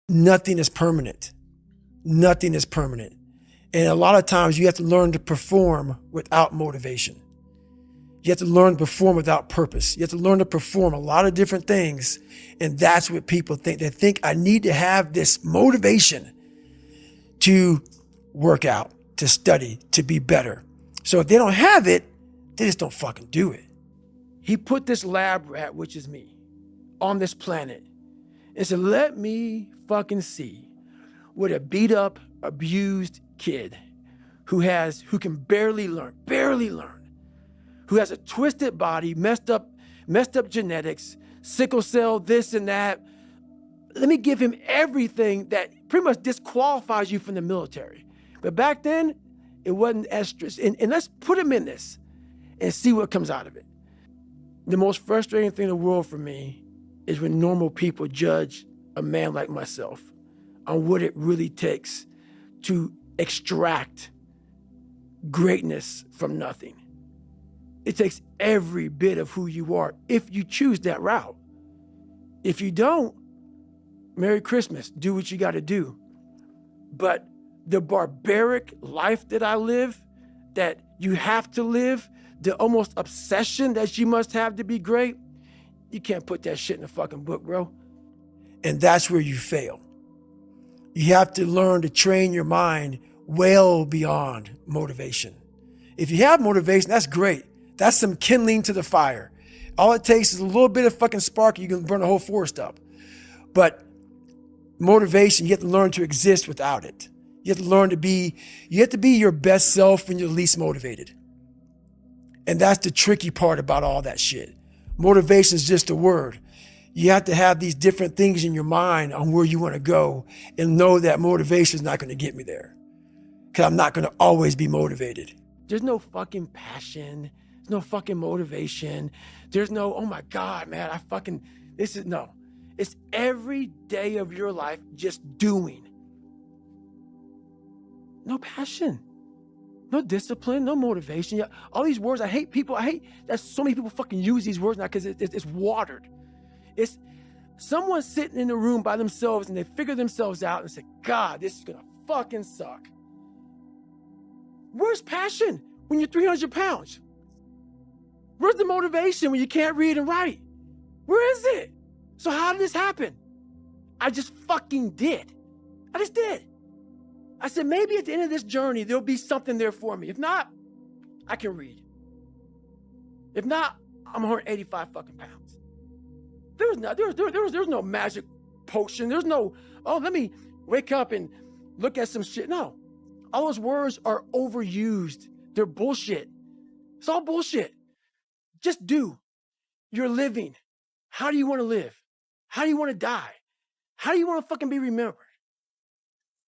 Nothing is permanent. Nothing is permanent. And a lot of times you have to learn to perform without motivation. You have to learn to perform without purpose. You have to learn to perform a lot of different things. And that's what people think. They think I need to have this motivation to work out, to study, to be better. So if they don't have it, they just don't fucking do it. He put this lab rat, which is me, on this planet and said, let me fucking see what a beat up, abused kid who can barely learn, who has a twisted body, messed up genetics, sickle cell, this and that. Let me give him everything that pretty much disqualifies you from the military. But back then, it wasn't as strict. And let's put him in this and see what comes out of it. The most frustrating thing in the world for me is when normal people judge a man like myself on what it really takes to extract greatness from nothing. It takes every bit of who you are if you choose that route. If you don't, Merry Christmas, do what you gotta do. But the barbaric life that I live, that you have to live, the almost obsession that you must have to be great, you can't put that shit in a fucking book, bro. And that's where you fail. You have to learn to train your mind well beyond motivation. If you have motivation, that's great. That's some kindling to the fire. All it takes is a little bit of fucking spark, you can burn the whole forest up. But motivation, you have to learn to exist without it. You have to be your best self when you're least motivated. And that's the tricky part about all that shit. Motivation is just a word. You have to have these different things in your mind on where you want to go and know that motivation is not going to get me there. Because I'm not going to always be motivated. There's no fucking passion. There's no fucking motivation. There's no, oh my God, man, no. It's every day of your life just doing. No passion, no discipline, no motivation. All these words, I hate that so many people fucking use these words now because it's watered. It's someone sitting in the room by themselves and they figure themselves out and say, God, this is gonna fucking suck. Where's passion when you're 300 pounds? Where's the motivation when you can't read and write? Where is it? So how did this happen? I just fucking did. I just did. I said, maybe at the end of this journey, there'll be something there for me. If not, I can read. If not, I'm 185 fucking pounds. There was no magic potion. There's no, oh, let me wake up and look at some shit. No, all those words are overused. They're bullshit. It's all bullshit. Just do. You're living. How do you want to live? How do you want to die? How do you want to fucking be remembered?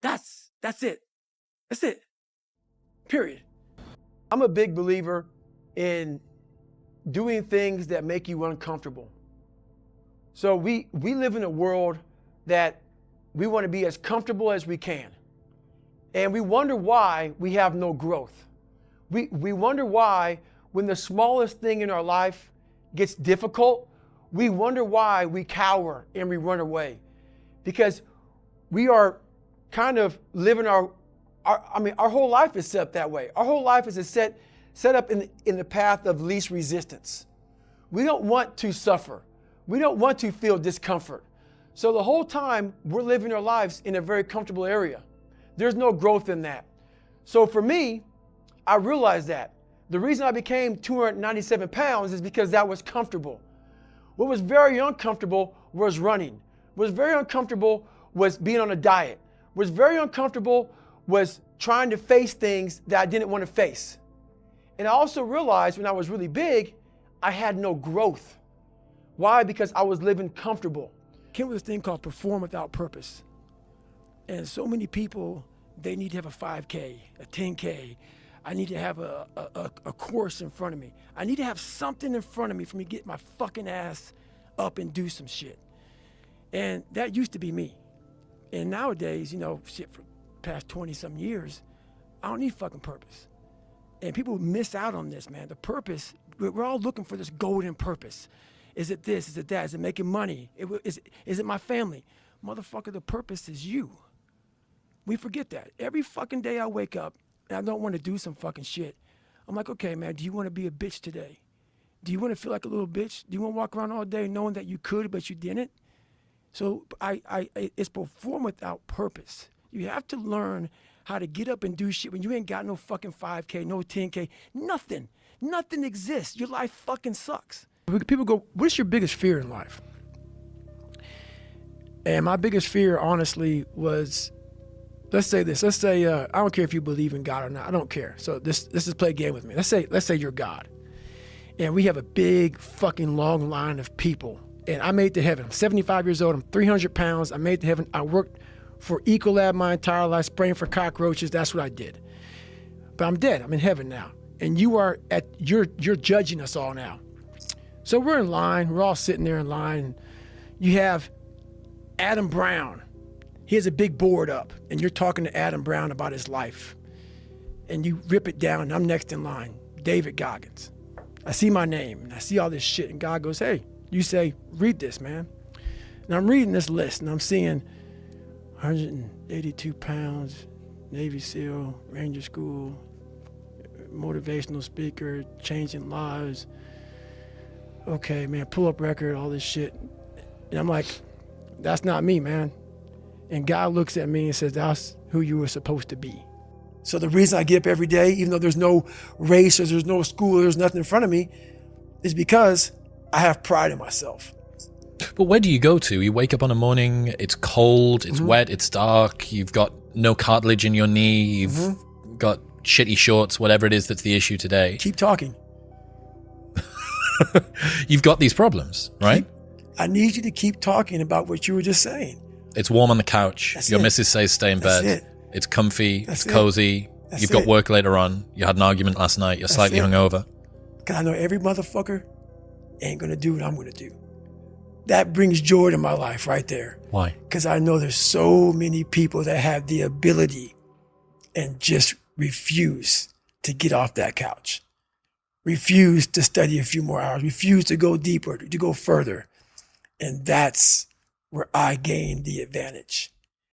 That's it. That's it. Period. I'm a big believer in doing things that make you uncomfortable. So we live in a world that we want to be as comfortable as we can. And we wonder why we have no growth. We wonder why when the smallest thing in our life gets difficult, we wonder why we cower and we run away. Because we are kind of living our whole life is set up that way. Our whole life is set up in the path of least resistance. We don't want to suffer. We don't want to feel discomfort. So the whole time we're living our lives in a very comfortable area. There's no growth in that. So for me, I realized that. The reason I became 297 pounds is because that was comfortable. What was very uncomfortable was running. What was very uncomfortable was being on a diet. What was very uncomfortable was trying to face things that I didn't want to face. And I also realized when I was really big, I had no growth. Why? Because I was living comfortable. Came with this thing called Preform without purpose. And so many people, they need to have a 5K, a 10K. I need to have a course in front of me. I need to have something in front of me for me to get my fucking ass up and do some shit. And that used to be me. And nowadays, for past 20 some years, I don't need fucking purpose. And people miss out on this, man. The purpose, we're all looking for this golden purpose. Is it this? Is it that? Is it making money? Is it my family? Motherfucker, the purpose is you. We forget that. Every fucking day I wake up and I don't want to do some fucking shit. I'm like, okay, man, do you want to be a bitch today? Do you want to feel like a little bitch? Do you want to walk around all day knowing that you could, but you didn't? So it's perform without purpose. You have to learn how to get up and do shit when you ain't got no fucking 5K, no 10K, nothing. Nothing exists. Your life fucking sucks. People go, what's your biggest fear in life? And my biggest fear, honestly, was, let's say this. Let's say, I don't care if you believe in God or not. I don't care. So let's just play a game with me. Let's say you're God. And we have a big fucking long line of people. And I made it to heaven. I'm 75 years old. I'm 300 pounds. I made it to heaven. I worked for Ecolab my entire life, spraying for cockroaches. That's what I did. But I'm dead. I'm in heaven now. And you're judging us all now. So we're in line. We're all sitting there in line. You have Adam Brown. He has a big board up, and you're talking to Adam Brown about his life. And you rip it down, and I'm next in line, David Goggins. I see my name, and I see all this shit, and God goes, hey, you say, read this, man. And I'm reading this list, and I'm seeing 182 pounds, Navy SEAL, Ranger School, motivational speaker, changing lives. Okay, man, pull-up record, all this shit. And I'm like, that's not me, man. And God looks at me and says, that's who you were supposed to be. So the reason I get up every day, even though there's no race or there's no school, there's nothing in front of me, is because I have pride in myself. But where do you go to? You wake up on a morning, it's cold, it's wet, it's dark, you've got no cartilage in your knee, you've got shitty shorts, whatever it is that's the issue today. Keep talking. You've got these problems, right? I need you to keep talking about what you were just saying. It's warm on the couch. That's Your it. missus says stay in bed. That's it. It's comfy. That's it's cozy. That's You've got it. work later on. You had an argument last night. You're slightly it. hungover. Because I know every motherfucker ain't going to do what I'm going to do. That brings joy to my life right there. Why? Because I know there's so many people that have the ability and just refuse to get off that couch. Refuse to study a few more hours. Refuse to go deeper, to go further. And that's where I gain the advantage.